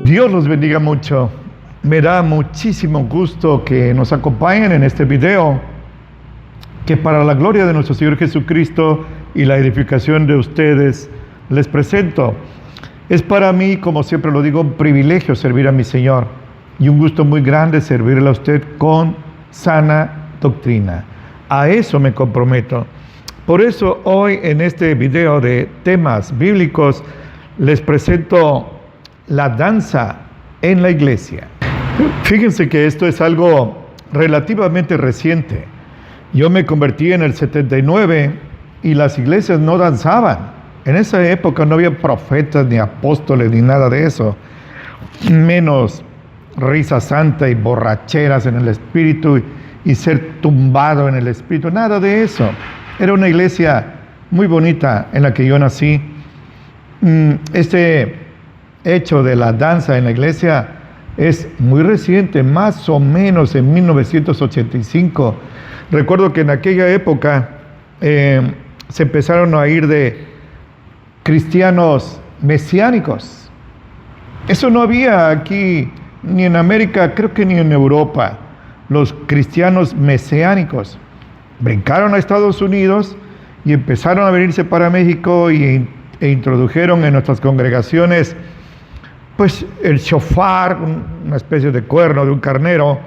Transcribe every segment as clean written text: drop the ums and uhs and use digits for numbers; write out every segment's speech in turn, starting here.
Dios los bendiga mucho. Me da muchísimo gusto que nos acompañen en este video, que para la gloria de nuestro Señor Jesucristo y la edificación de ustedes les presento. Es para mí, como siempre lo digo, un privilegio servir a mi Señor y un gusto muy grande servirle a usted con sana doctrina. A eso me comprometo. Por eso hoy en este video de temas bíblicos les presento la danza en la iglesia. Fíjense que esto es algo relativamente reciente. Yo me convertí en el 79 y las iglesias no danzaban. En esa época no había profetas ni apóstoles ni nada de eso. Menos risa santa y borracheras en el espíritu y ser tumbado en el espíritu. Nada de eso. Era una iglesia muy bonita en la que yo nací. Este hecho de la danza en la iglesia es muy reciente, más o menos en 1985. Recuerdo que en aquella época se empezaron a ir de cristianos mesiánicos. Eso no había aquí, ni en América, creo que ni en Europa, los cristianos mesiánicos. Brincaron a Estados Unidos y empezaron a venirse para México e introdujeron en nuestras congregaciones pues el shofar, una especie de cuerno de un carnero,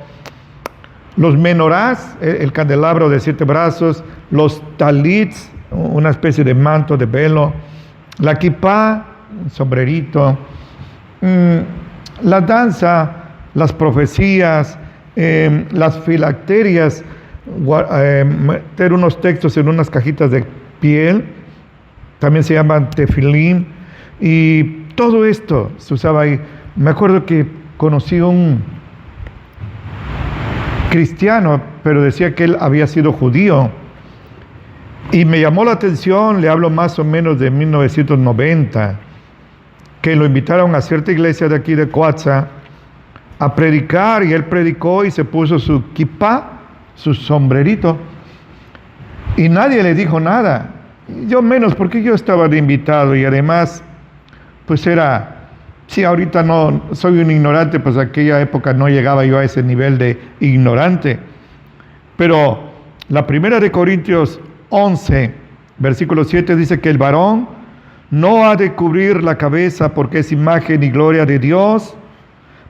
los menorás, el candelabro de 7 brazos, los talits, una especie de manto de velo, la kipá, un sombrerito, la danza, las profecías, las filacterias, meter unos textos en unas cajitas de piel, también se llaman tefilín, y todo esto se usaba ahí. Me acuerdo que conocí un cristiano, pero decía que él había sido judío, y me llamó la atención, le hablo más o menos de 1990, que lo invitaron a cierta iglesia de aquí de Coatza a predicar, y él predicó y se puso su kipá, su sombrerito, y nadie le dijo nada, yo menos, porque yo estaba de invitado, y además pues si ahorita no soy un ignorante, pues aquella época no llegaba yo a ese nivel de ignorante. Pero la primera de Corintios 11, versículo 7 dice que el varón no ha de cubrir la cabeza porque es imagen y gloria de Dios,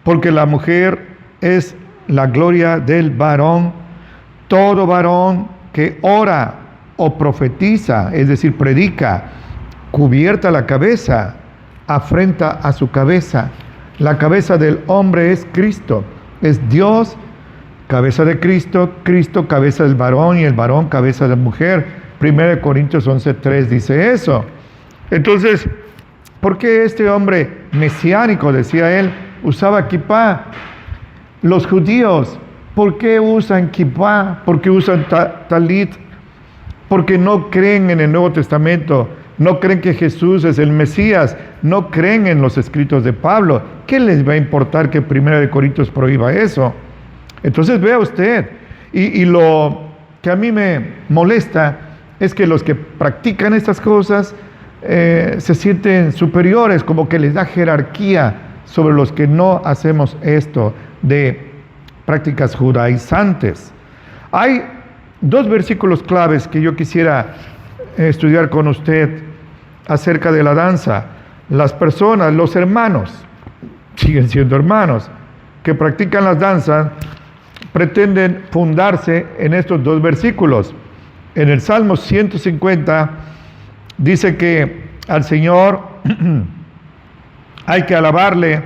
porque la mujer es la gloria del varón. Todo varón que ora o profetiza, es decir, predica, cubierta la cabeza, afrenta a su cabeza. La cabeza del hombre es Cristo, es Dios, cabeza de Cristo, Cristo cabeza del varón y el varón cabeza de la mujer. 1 Corintios 11:3 dice eso. Entonces, ¿por qué este hombre mesiánico, decía él, usaba kipá? Los judíos, ¿por qué usan kipá? ¿Por qué usan talit? Porque no creen en el Nuevo Testamento. No creen que Jesús es el Mesías, no creen en los escritos de Pablo. ¿Qué les va a importar que 1 Corintios prohíba eso? Entonces vea usted, y lo que a mí me molesta es que los que practican estas cosas se sienten superiores, como que les da jerarquía sobre los que no hacemos esto de prácticas judaizantes. Hay 2 versículos claves que yo quisiera estudiar con usted acerca de la danza. Las personas, los hermanos, siguen siendo hermanos, que practican las danzas, pretenden fundarse en estos 2 versículos. En el Salmo 150 dice que al Señor hay que alabarle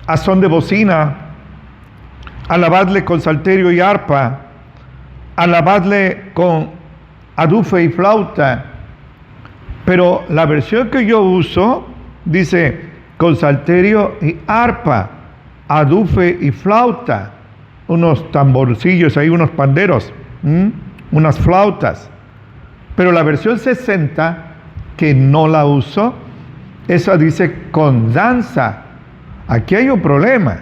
a son de bocina, alabadle con salterio y arpa, alabadle con adufe y flauta. Pero la versión que yo uso dice con salterio y arpa, adufe y flauta, unos tamborcillos ahí, unos panderos, unas flautas. Pero la versión 60, que no la uso, esa dice con danza. Aquí hay un problema.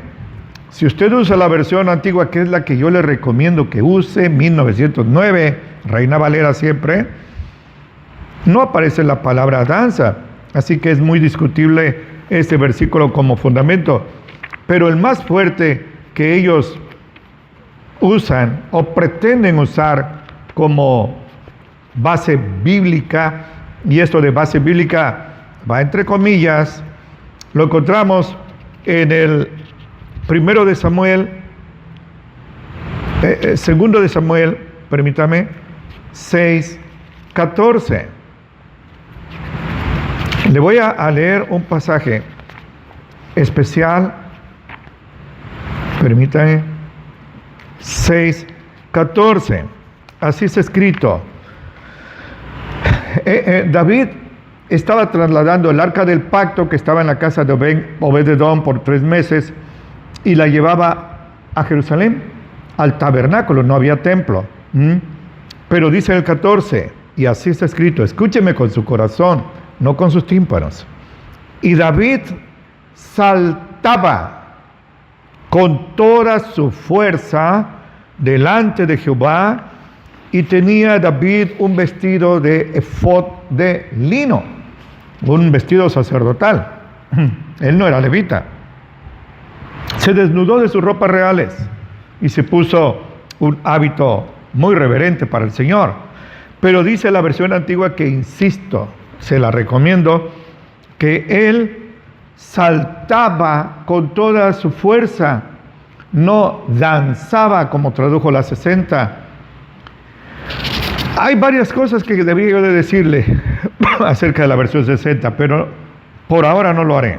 Si usted usa la versión antigua, que es la que yo le recomiendo que use, 1909, Reina Valera siempre, no aparece la palabra danza, así que es muy discutible este versículo como fundamento, pero el más fuerte que ellos usan o pretenden usar como base bíblica, y esto de base bíblica va entre comillas, lo encontramos en el primero de Samuel, segundo de Samuel, permítame, 6:14. Le voy a leer un pasaje especial, permítame, 6:14. Así está escrito. David estaba trasladando el arca del pacto que estaba en la casa de Obed-edom por 3 meses y la llevaba a Jerusalén, al tabernáculo. No había templo. Pero dice el 14, y así está escrito, escúcheme con su corazón, no con sus tímpanos. Y David saltaba con toda su fuerza delante de Jehová, y tenía David un vestido de efod de lino, un vestido sacerdotal. Él no era levita. Se desnudó de sus ropas reales y se puso un hábito muy reverente para el Señor. Pero dice la versión antigua, que insisto, se la recomiendo, que él saltaba con toda su fuerza, no danzaba como tradujo la 60. Hay varias cosas que debía yo de decirle acerca de la versión 60, pero por ahora no lo haré.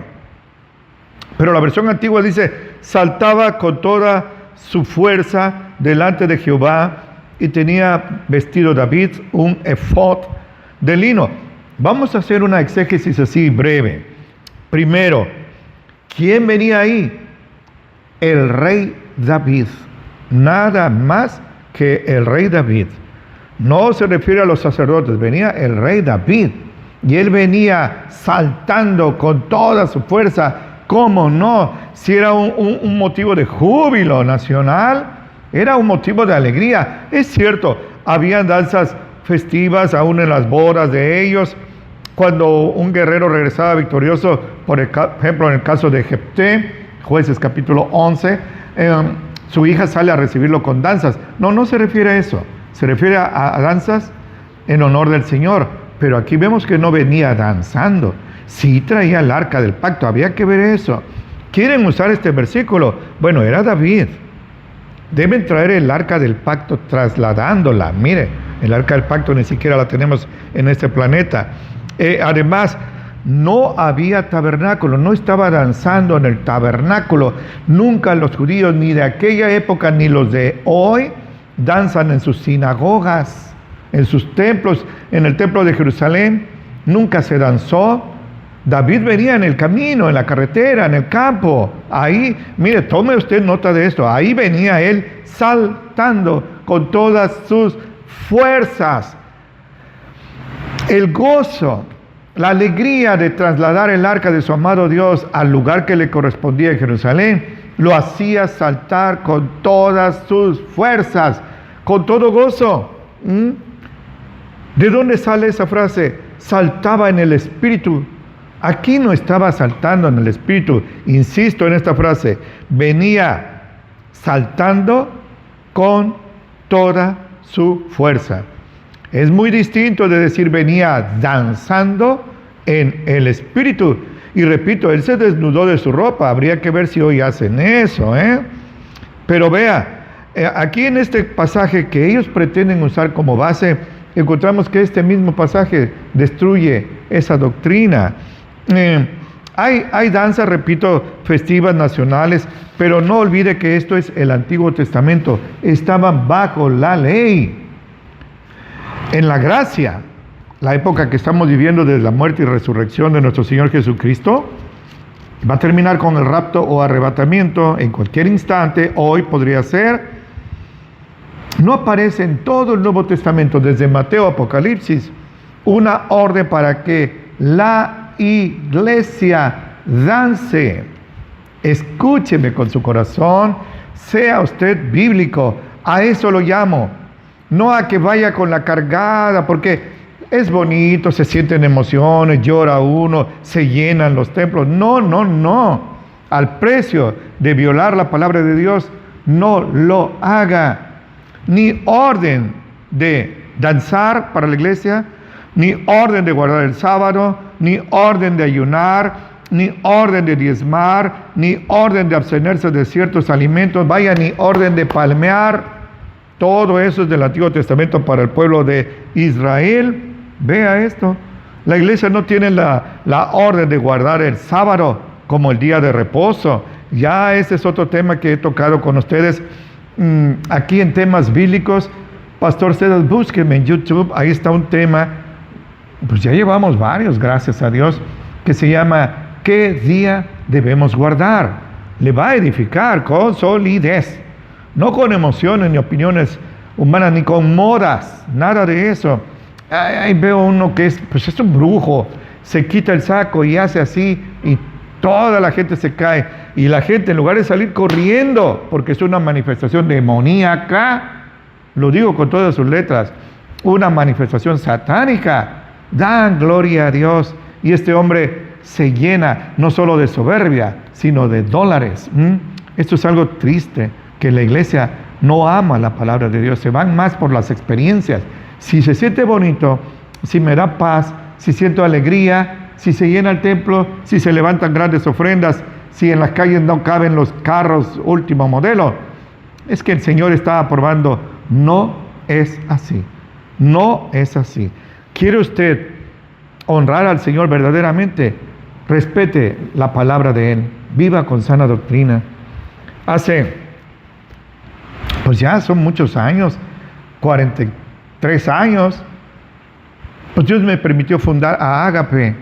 Pero la versión antigua dice, saltaba con toda su fuerza delante de Jehová, y tenía vestido David un efod de lino. Vamos a hacer una exégesis así breve. Primero, ¿quién venía ahí? El rey David. Nada más que el rey David. No se refiere a los sacerdotes, venía el rey David. Y él venía saltando con toda su fuerza. ¿Cómo no? Si era un motivo de júbilo nacional, era un motivo de alegría. Es cierto, habían danzas festivas aún en las bodas de ellos. Cuando un guerrero regresaba victorioso, por ejemplo en el caso de Jefté, Jueces capítulo 11, su hija sale a recibirlo con danzas. No se refiere a eso, se refiere a danzas en honor del Señor. Pero aquí vemos que no venía danzando, sí traía el arca del pacto, había que ver eso. ¿Quieren usar este versículo? Bueno, era David. Deben traer el arca del pacto trasladándola. Mire, el arca del pacto ni siquiera la tenemos en este planeta. Además, no había tabernáculo, no estaba danzando en el tabernáculo. Nunca los judíos, ni de aquella época ni los de hoy, danzan en sus sinagogas, en sus templos. En el templo de Jerusalén nunca se danzó. David venía en el camino, en la carretera, en el campo. Ahí, mire, tome usted nota de esto. Ahí venía él saltando con todas sus fuerzas. El gozo, la alegría de trasladar el arca de su amado Dios al lugar que le correspondía en Jerusalén, lo hacía saltar con todas sus fuerzas, con todo gozo. ¿De dónde sale esa frase? Saltaba en el espíritu. Aquí no estaba saltando en el espíritu. Insisto en esta frase. Venía saltando con toda su fuerza. Es muy distinto de decir venía danzando en el espíritu. Y repito, él se desnudó de su ropa. Habría que ver si hoy hacen eso, Pero vea, aquí en este pasaje que ellos pretenden usar como base, encontramos que este mismo pasaje destruye esa doctrina. Hay danzas, repito, festivas nacionales, pero no olvide que esto es el Antiguo Testamento. Estaban bajo la ley. En la gracia, la época que estamos viviendo desde la muerte y resurrección de nuestro Señor Jesucristo, va a terminar con el rapto o arrebatamiento en cualquier instante. Hoy podría ser. No aparece en todo el Nuevo Testamento, desde Mateo a Apocalipsis, una orden para que la iglesia dance. Escúcheme con su corazón, sea usted bíblico, a eso lo llamo. No a que vaya con la cargada, porque es bonito, se sienten emociones, llora uno, se llenan los templos. No, no, no. Al precio de violar la palabra de Dios, no lo haga. Ni orden de danzar para la iglesia, ni orden de guardar el sábado, ni orden de ayunar, ni orden de diezmar, ni orden de abstenerse de ciertos alimentos, vaya, ni orden de palmear. Todo eso es del Antiguo Testamento para el pueblo de Israel. Vea esto. La iglesia no tiene la orden de guardar el sábado como el día de reposo. Ya ese es otro tema que he tocado con ustedes aquí en temas bíblicos. Pastor Cedas, búsquenme en YouTube, ahí está un tema, pues ya llevamos varios, gracias a Dios, que se llama ¿qué día debemos guardar? Le va a edificar con solidez, no con emociones ni opiniones humanas, ni con modas, nada de eso. Ahí veo uno que es un brujo, se quita el saco y hace así y toda la gente se cae. Y la gente, en lugar de salir corriendo, porque es una manifestación demoníaca, lo digo con todas sus letras, una manifestación satánica, dan gloria a Dios. Y este hombre se llena no solo de soberbia, sino de dólares. Esto es algo triste, que la iglesia no ama la palabra de Dios, se van más por las experiencias. Si se siente bonito, si me da paz, si siento alegría, si se llena el templo, si se levantan grandes ofrendas, si en las calles no caben los carros último modelo, es que el Señor está aprobando. No es así, no es así. ¿Quiere usted honrar al Señor verdaderamente? Respete la palabra de Él, viva con sana doctrina. Pues ya son muchos años, 43 años, pues Dios me permitió fundar a Ágape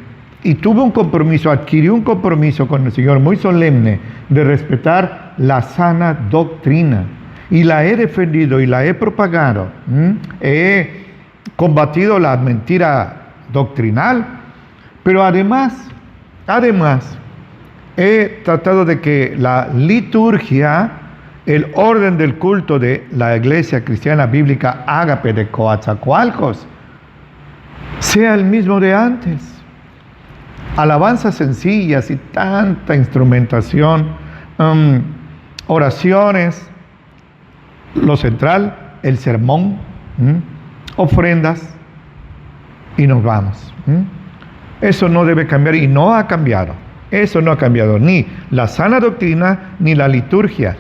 y tuve un compromiso, adquirí un compromiso con el Señor muy solemne de respetar la sana doctrina y la he defendido y la he propagado. He combatido la mentira doctrinal, pero además he tratado de que la liturgia, el orden del culto de la iglesia cristiana bíblica Ágape de Coatzacoalcos, sea el mismo de antes. Alabanzas sencillas y tanta instrumentación, oraciones, lo central, el sermón, ofrendas, y nos vamos. Eso no debe cambiar y no ha cambiado. Eso no ha cambiado, ni la sana doctrina, ni la liturgia.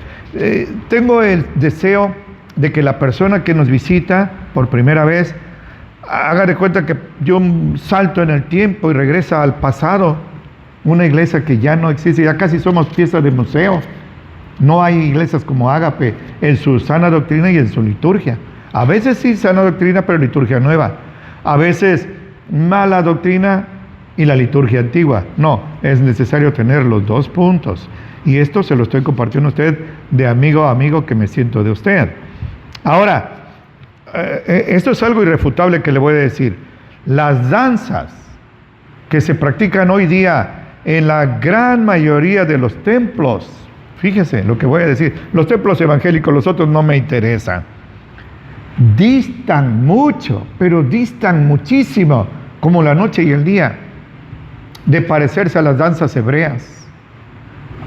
Tengo el deseo de que la persona que nos visita por primera vez haga de cuenta que dio un salto en el tiempo y regresa al pasado. Una iglesia que ya no existe, ya casi somos piezas de museo. No hay iglesias como Ágape en su sana doctrina y en su liturgia. A veces sí sana doctrina, pero liturgia nueva. A veces mala doctrina y la liturgia antigua. No, es necesario tener los dos puntos. Y esto se lo estoy compartiendo a usted de amigo a amigo que me siento de usted. Ahora, esto es algo irrefutable que le voy a decir. Las danzas que se practican hoy día en la gran mayoría de los templos, fíjese lo que voy a decir, los templos evangélicos, los otros no me interesan, distan mucho, pero distan muchísimo, como la noche y el día, de parecerse a las danzas hebreas.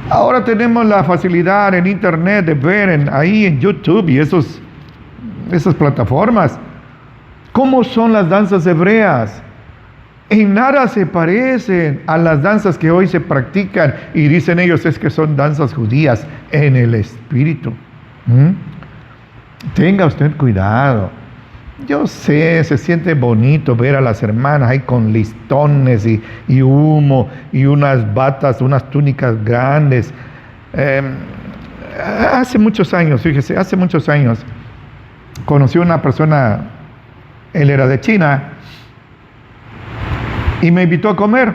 Ahora tenemos la facilidad en internet de ver ahí en YouTube y esas plataformas cómo son las danzas hebreas. En nada se parecen a las danzas que hoy se practican y dicen ellos es que son danzas judías en el espíritu. Tenga usted cuidado. Yo sé, se siente bonito ver a las hermanas ahí con listones y humo y unas batas, unas túnicas grandes. Hace muchos años, fíjese, hace muchos años conocí a una persona, él era de China, y me invitó a comer.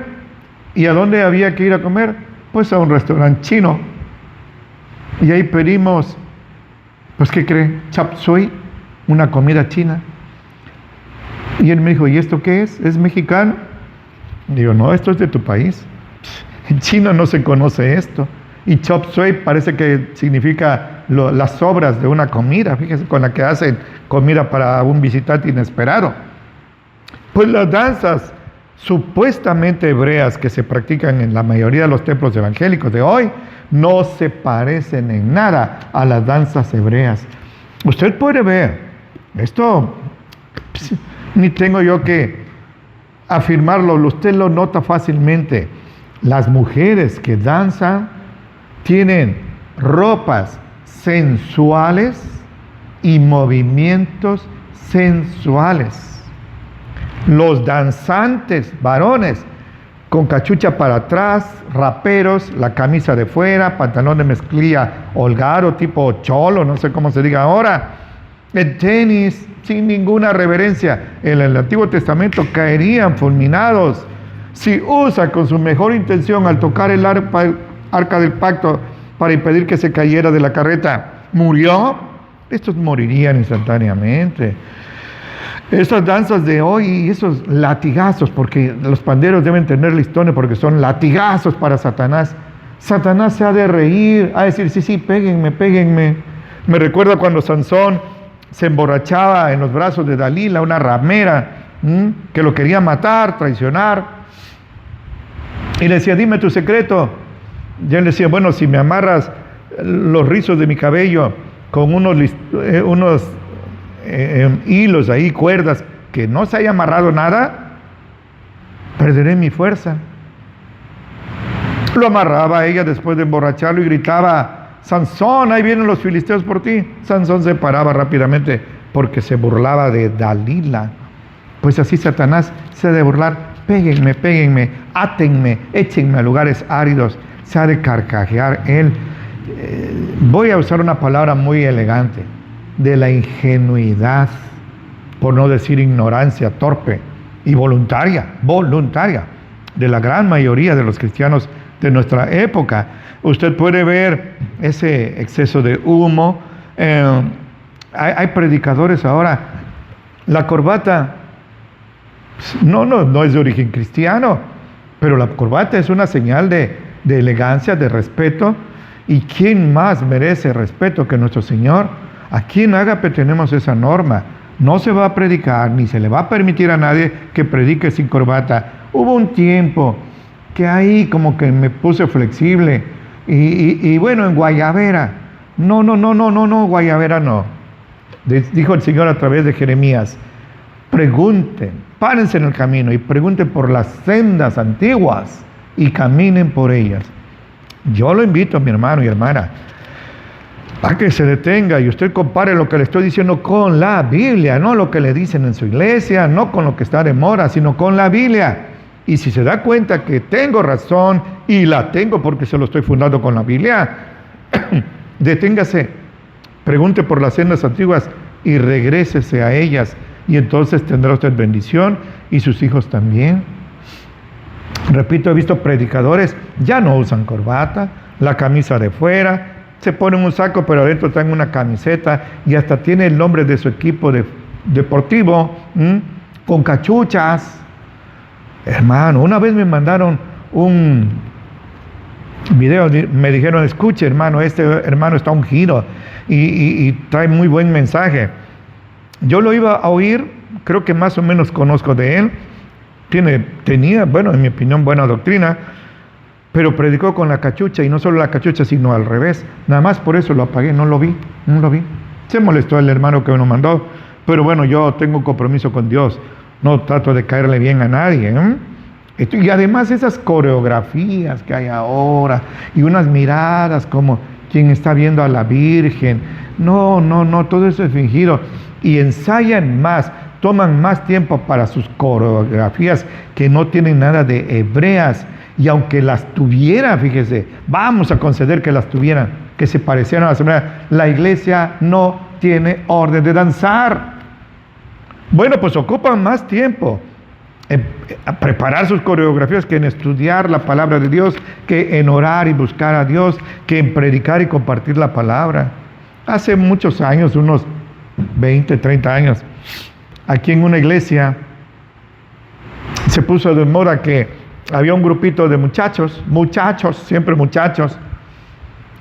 ¿Y a dónde había que ir a comer? Pues a un restaurante chino. Y ahí pedimos, pues ¿qué cree? Chop suey, una comida china. Y él me dijo, ¿y esto qué es? ¿Es mexicano? Digo, no, esto es de tu país. En China no se conoce esto. Y chop suey parece que significa las sobras de una comida, fíjese, con la que hacen comida para un visitante inesperado. Pues las danzas supuestamente hebreas que se practican en la mayoría de los templos evangélicos de hoy no se parecen en nada a las danzas hebreas. Usted puede ver, esto ni tengo yo que afirmarlo, usted lo nota fácilmente. Las mujeres que danzan tienen ropas sensuales y movimientos sensuales. Los danzantes varones con cachucha para atrás, raperos, la camisa de fuera, pantalón de mezclilla holgado, tipo cholo, no sé cómo se diga ahora, el tenis, sin ninguna reverencia. En el Antiguo Testamento caerían fulminados. Si usa con su mejor intención al tocar el arca del pacto para impedir que se cayera de la carreta, murió, estos morirían instantáneamente. Estas danzas de hoy y esos latigazos, porque los panderos deben tener listones porque son latigazos para Satanás. Satanás se ha de reír, ha de decir, sí, péguenme, péguenme. Me recuerda cuando Sansón se emborrachaba en los brazos de Dalila, una ramera, que lo quería matar, traicionar. Y le decía, dime tu secreto. Y él decía, bueno, si me amarras los rizos de mi cabello con unos hilos ahí, cuerdas, que no se haya amarrado nada, perderé mi fuerza. Lo amarraba a ella después de emborracharlo y gritaba, Sansón, ahí vienen los filisteos por ti. Sansón se paraba rápidamente porque se burlaba de Dalila. Pues así Satanás se ha de burlar, péguenme, péguenme, átenme, échenme a lugares áridos, se ha de carcajear él. Voy a usar una palabra muy elegante, de la ingenuidad, por no decir ignorancia torpe y voluntaria, de la gran mayoría de los cristianos de nuestra época. Usted puede ver ese exceso de humo. Hay predicadores ahora, la corbata no es de origen cristiano, pero la corbata es una señal de elegancia, de respeto. ¿Y quién más merece respeto que nuestro Señor? Aquí en Ágape tenemos esa norma. No se va a predicar, ni se le va a permitir a nadie que predique sin corbata. Hubo un tiempo que ahí como que me puse flexible. Y bueno, en Guayabera. No, Guayabera no. Dijo el Señor a través de Jeremías. Pregunten, párense en el camino y pregunten por las sendas antiguas y caminen por ellas. Yo lo invito, mi hermano y hermana, a que se detenga y usted compare lo que le estoy diciendo con la Biblia, no lo que le dicen en su iglesia, no con lo que está de moda, sino con la Biblia. Y si se da cuenta que tengo razón, y la tengo porque se lo estoy fundando con la Biblia, deténgase, pregunte por las sendas antiguas y regrésese a ellas, y entonces tendrá usted bendición y sus hijos también. Repito, he visto predicadores, ya no usan corbata, la camisa de fuera, se ponen un saco pero adentro traen una camiseta y hasta tiene el nombre de su equipo deportivo, con cachuchas. Hermano, una vez me mandaron un video, me dijeron, escuche hermano, este hermano está ungido y trae muy buen mensaje. Yo lo iba a oír, creo que más o menos conozco de él, tenía, bueno, en mi opinión, buena doctrina, pero predicó con la cachucha, y no solo la cachucha, sino al revés. Nada más por eso lo apagué, no lo vi. Se molestó el hermano que me lo mandó, pero bueno, yo tengo un compromiso con Dios, no trato de caerle bien a nadie, y además esas coreografías que hay ahora, y unas miradas como quien está viendo a la Virgen, no, todo eso es fingido, y ensayan más, toman más tiempo para sus coreografías que no tienen nada de hebreas, y aunque las tuvieran, fíjese, vamos a conceder que las tuvieran, que se parecieran a las hebreas, la iglesia no tiene orden de danzar. Bueno, pues ocupan más tiempo en preparar sus coreografías que en estudiar la palabra de Dios, que en orar y buscar a Dios, que en predicar y compartir la palabra. Hace muchos años, unos 20, 30 años, aquí en una iglesia se puso de moda que había un grupito de muchachos, siempre muchachos,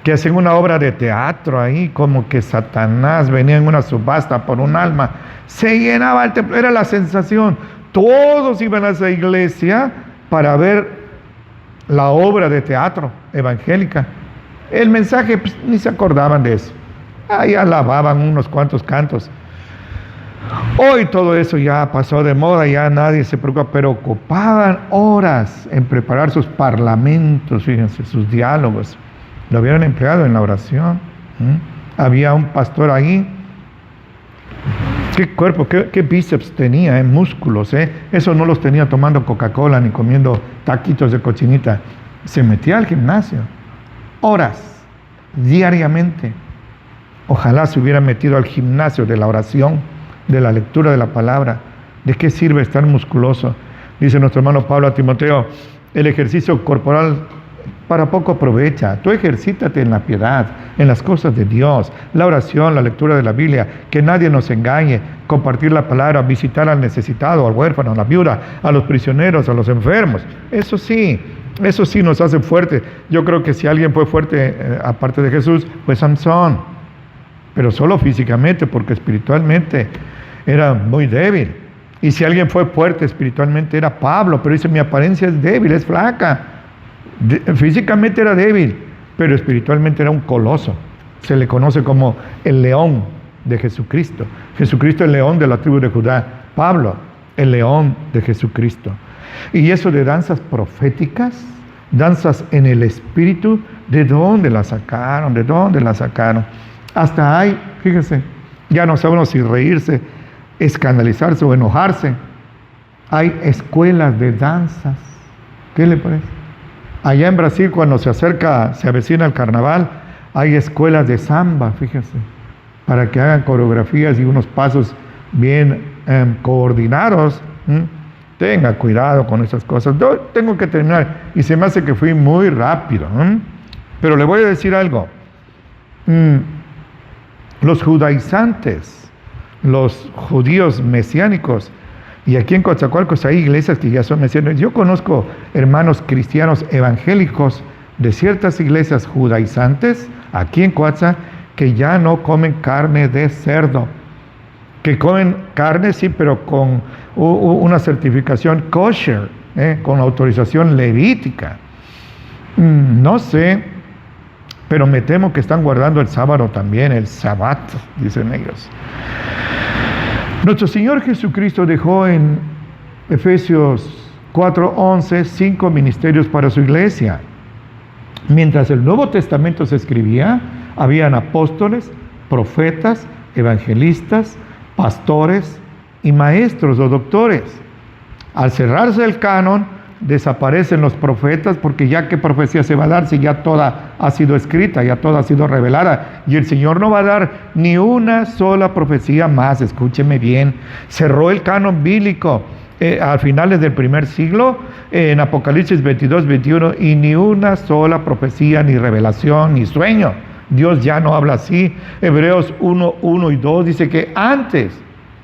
que hacen una obra de teatro ahí, como que Satanás venía en una subasta por un alma, se llenaba el templo, era la sensación, todos iban a esa iglesia para ver la obra de teatro evangélica. El mensaje, pues, ni se acordaban de eso. Ahí alababan unos cuantos cantos. Hoy todo eso ya pasó de moda, ya nadie se preocupa, pero ocupaban horas en preparar sus parlamentos, fíjense, sus diálogos. Lo habían empleado en la oración. Había un pastor ahí. Qué cuerpo, qué bíceps tenía, músculos, Eso no los tenía tomando Coca-Cola ni comiendo taquitos de cochinita. Se metía al gimnasio, horas, diariamente. Ojalá se hubiera metido al gimnasio de la oración, de la lectura de la palabra. ¿De qué sirve estar musculoso? Dice nuestro hermano Pablo a Timoteo, el ejercicio corporal para poco aprovecha. Tú ejercítate en la piedad, en las cosas de Dios, la oración, la lectura de la Biblia, que nadie nos engañe, compartir la palabra, visitar al necesitado, al huérfano, a la viuda, a los prisioneros, a los enfermos. Eso sí nos hace fuertes. Yo creo que si alguien fue fuerte, aparte de Jesús, fue Samson, pero solo físicamente, porque espiritualmente era muy débil. Y si alguien fue fuerte espiritualmente, era Pablo, pero dice, mi apariencia es débil, es flaca. Físicamente era débil, pero espiritualmente era un coloso. Se le conoce como el león de Jesucristo. Jesucristo el león de la tribu de Judá. Pablo, el león de Jesucristo. Y eso de danzas proféticas, danzas en el espíritu, ¿de dónde la sacaron? ¿De dónde la sacaron? Hasta hay, fíjese, ya no sabe uno si reírse, escandalizarse o enojarse. Hay escuelas de danzas. ¿Qué le parece? Allá en Brasil, cuando se avecina el carnaval, hay escuelas de samba, fíjense, para que hagan coreografías y unos pasos bien coordinados. Tenga cuidado con esas cosas. Yo tengo que terminar, y se me hace que fui muy rápido. Pero le voy a decir algo. Los judaizantes, los judíos mesiánicos, y aquí en Coatzacoalcos hay iglesias que ya son mesiánicas. Yo conozco hermanos cristianos evangélicos de ciertas iglesias judaizantes, aquí en Coatza, que ya no comen carne de cerdo. Que comen carne, sí, pero con una certificación kosher, con autorización levítica. No sé, pero me temo que están guardando el sábado también, el sabbat, dicen ellos. Nuestro Señor Jesucristo dejó en Efesios 4:11 5 ministerios para su iglesia. Mientras el Nuevo Testamento se escribía, habían apóstoles, profetas, evangelistas, pastores y maestros o doctores. Al cerrarse el canon, desaparecen los profetas, porque ya qué profecía se va a dar si ya toda ha sido escrita, ya toda ha sido revelada, y el Señor no va a dar ni una sola profecía más. Escúcheme bien, cerró el canon bíblico a finales del primer siglo, en Apocalipsis 22-21, y ni una sola profecía, ni revelación, ni sueño. Dios ya no habla así. Hebreos 1:1 y 2 dice que antes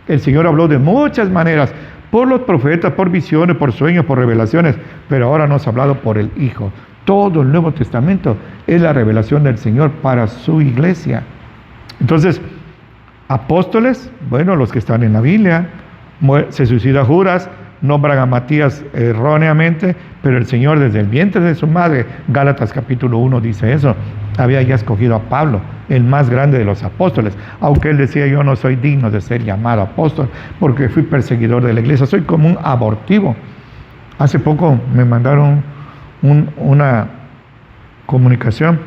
el Señor habló de muchas maneras, por los profetas, por visiones, por sueños, por revelaciones, pero ahora nos ha hablado por el Hijo. Todo el Nuevo Testamento es la revelación del Señor para su iglesia. Entonces, apóstoles, bueno, los que están en la Biblia, se suicida Judas, nombran a Matías erróneamente, pero el Señor desde el vientre de su madre, Gálatas capítulo 1 dice eso, había ya escogido a Pablo, el más grande de los apóstoles, aunque él decía, yo no soy digno de ser llamado apóstol, porque fui perseguidor de la iglesia, soy como un abortivo. Hace poco me mandaron una comunicación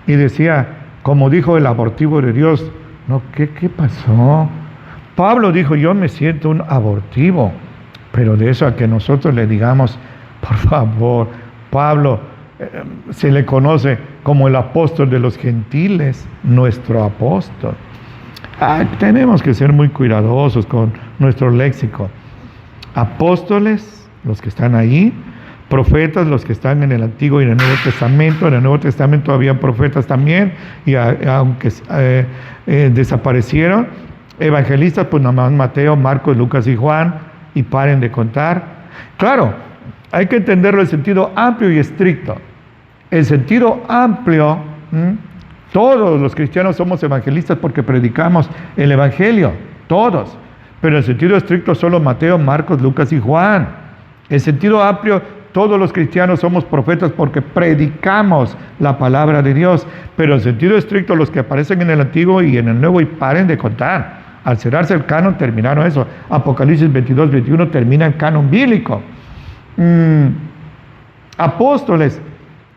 y decía, como dijo el abortivo de Dios. No, ¿qué pasó? Pablo dijo, yo me siento un abortivo, pero de eso a que nosotros le digamos, por favor, Pablo se le conoce como el apóstol de los gentiles, nuestro apóstol. Tenemos que ser muy cuidadosos con nuestro léxico. Apóstoles, los que están ahí, profetas, los que están en el Antiguo y en el Nuevo Testamento. En el Nuevo Testamento había profetas también, y aunque desaparecieron, evangelistas, pues nomás Mateo, Marcos, Lucas y Juan, y paren de contar. Claro, hay que entenderlo en sentido amplio y estricto. El sentido amplio, todos los cristianos somos evangelistas porque predicamos el evangelio, todos. pero en sentido estricto solo Mateo, Marcos, Lucas y Juan. En sentido amplio, todos los cristianos somos profetas porque predicamos la palabra de Dios, pero en sentido estricto los que aparecen en el Antiguo y en el Nuevo, y paren de contar. Al cerrarse el canon terminaron eso. Apocalipsis 22, 21 termina el canon bíblico. Apóstoles,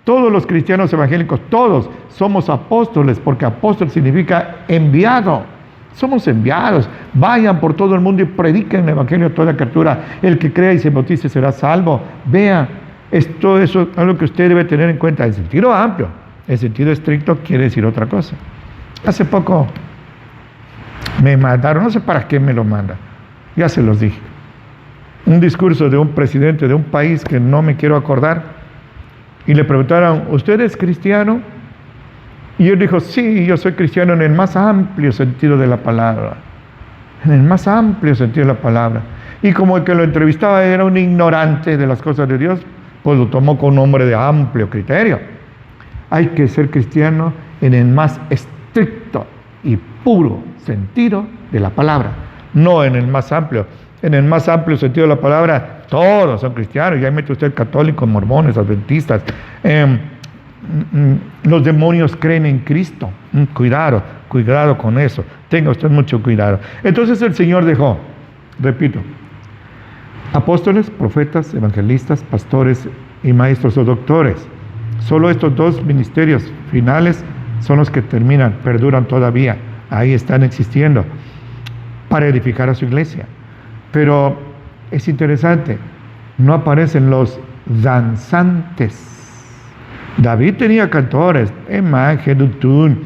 todos los cristianos evangélicos, todos somos apóstoles, porque apóstol significa enviado. Somos enviados. Vayan por todo el mundo y prediquen el evangelio a toda criatura. El que crea y se bautice será salvo. Vean, eso es algo que usted debe tener en cuenta. En sentido amplio, en sentido estricto quiere decir otra cosa. Hace poco me mandaron, no sé para qué me lo manda, ya se los dije, un discurso de un presidente de un país que no me quiero acordar, y le preguntaron, ¿usted es cristiano? Y él dijo, sí, yo soy cristiano en el más amplio sentido de la palabra, en el más amplio sentido de la palabra. Y como el que lo entrevistaba era un ignorante de las cosas de Dios, pues lo tomó con un hombre de amplio criterio. Hay que ser cristiano en el más estricto y puro sentido de la palabra, no en el más amplio. En el más amplio sentido de la palabra, todos son cristianos. Ya mete usted católicos, mormones, adventistas. Los demonios creen en Cristo. Cuidado con eso. Tenga usted mucho cuidado. Entonces el Señor dejó, repito, apóstoles, profetas, evangelistas, pastores y maestros o doctores. Solo estos dos ministerios finales son los que terminan, perduran todavía. Ahí están existiendo para edificar a su iglesia. Pero es interesante, no aparecen los danzantes. David tenía cantores, Emán, Jedutún,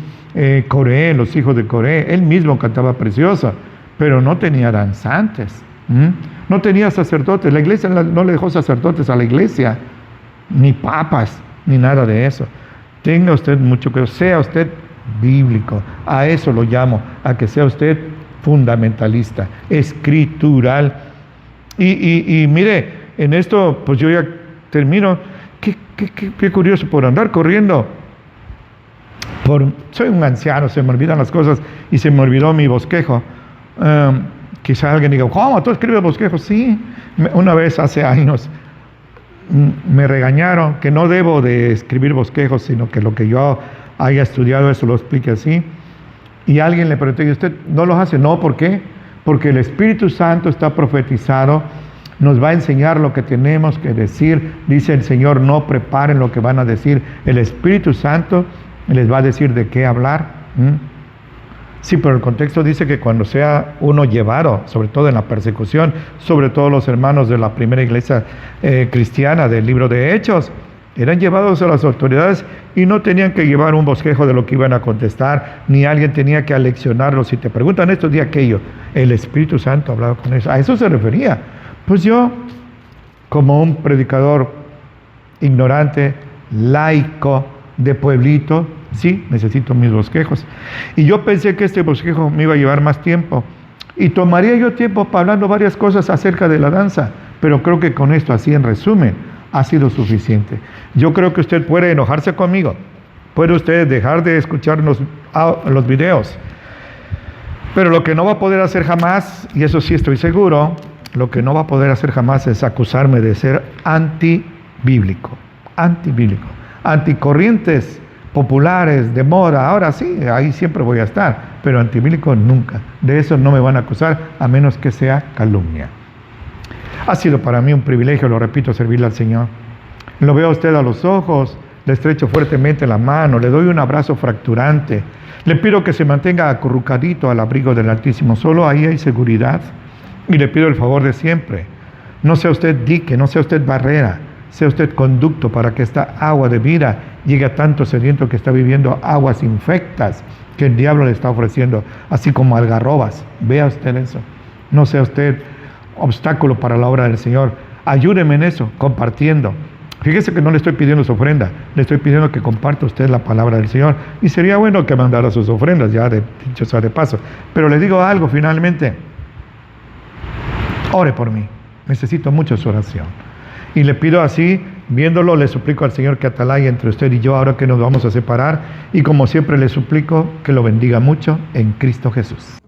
Coré, los hijos de Coré. Él mismo cantaba precioso, pero no tenía danzantes. No tenía sacerdotes. La iglesia no le dejó sacerdotes a la iglesia, ni papas, ni nada de eso. Tenga usted mucho cuidado, sea usted bíblico, a eso lo llamo, a que sea usted fundamentalista, escritural. Y mire, en esto, pues yo ya termino. Qué curioso, por andar corriendo. Soy un anciano, se me olvidan las cosas y se me olvidó mi bosquejo. Quizá alguien diga, ¿cómo? ¿Tú escribes bosquejos? Sí, una vez hace años me regañaron que no debo de escribir bosquejos, sino que lo que yo haya estudiado eso lo explique así. Y alguien le preguntó, ¿y usted no los hace? No, ¿por qué? Porque el Espíritu Santo está profetizado, nos va a enseñar lo que tenemos que decir. Dice el Señor, no preparen lo que van a decir. El Espíritu Santo les va a decir de qué hablar. Sí, pero el contexto dice que cuando sea uno llevado, sobre todo en la persecución, sobre todo los hermanos de la primera iglesia cristiana del libro de Hechos, eran llevados a las autoridades y no tenían que llevar un bosquejo de lo que iban a contestar, ni alguien tenía que aleccionarlos. Si te preguntan esto, di aquello. El Espíritu Santo hablaba con eso. A eso se refería. Pues yo, como un predicador ignorante, laico, de pueblito, sí, necesito mis bosquejos. Y yo pensé que este bosquejo me iba a llevar más tiempo. Y tomaría yo tiempo para hablando varias cosas acerca de la danza. Pero creo que con esto, así en resumen, ha sido suficiente. Yo creo que usted puede enojarse conmigo, puede usted dejar de escuchar los videos, pero lo que no va a poder hacer jamás, y eso sí estoy seguro, lo que no va a poder hacer jamás es acusarme de ser antibíblico, anticorrientes populares, de moda. Ahora sí, ahí siempre voy a estar, pero antibíblico nunca. De eso no me van a acusar, a menos que sea calumnia. Ha sido para mí un privilegio, lo repito, servirle al Señor. Lo veo a usted a los ojos, le estrecho fuertemente la mano, le doy un abrazo fracturante, le pido que se mantenga acurrucadito al abrigo del Altísimo, solo ahí hay seguridad. Y le pido el favor de siempre, no sea usted dique, no sea usted barrera, sea usted conducto para que esta agua de vida llegue a tanto sediento que está viviendo aguas infectas que el diablo le está ofreciendo, así como algarrobas. Vea usted eso, no sea usted obstáculo para la obra del Señor. Ayúdeme en eso, compartiendo. Fíjese que no le estoy pidiendo su ofrenda, le estoy pidiendo que comparta usted la palabra del Señor. Y sería bueno que mandara sus ofrendas, ya dicho sea de paso. Pero le digo algo finalmente. Ore por mí, necesito mucho su oración. Y le pido así, viéndolo, le suplico al Señor que atalaya entre usted y yo ahora que nos vamos a separar. Y como siempre le suplico que lo bendiga mucho en Cristo Jesús.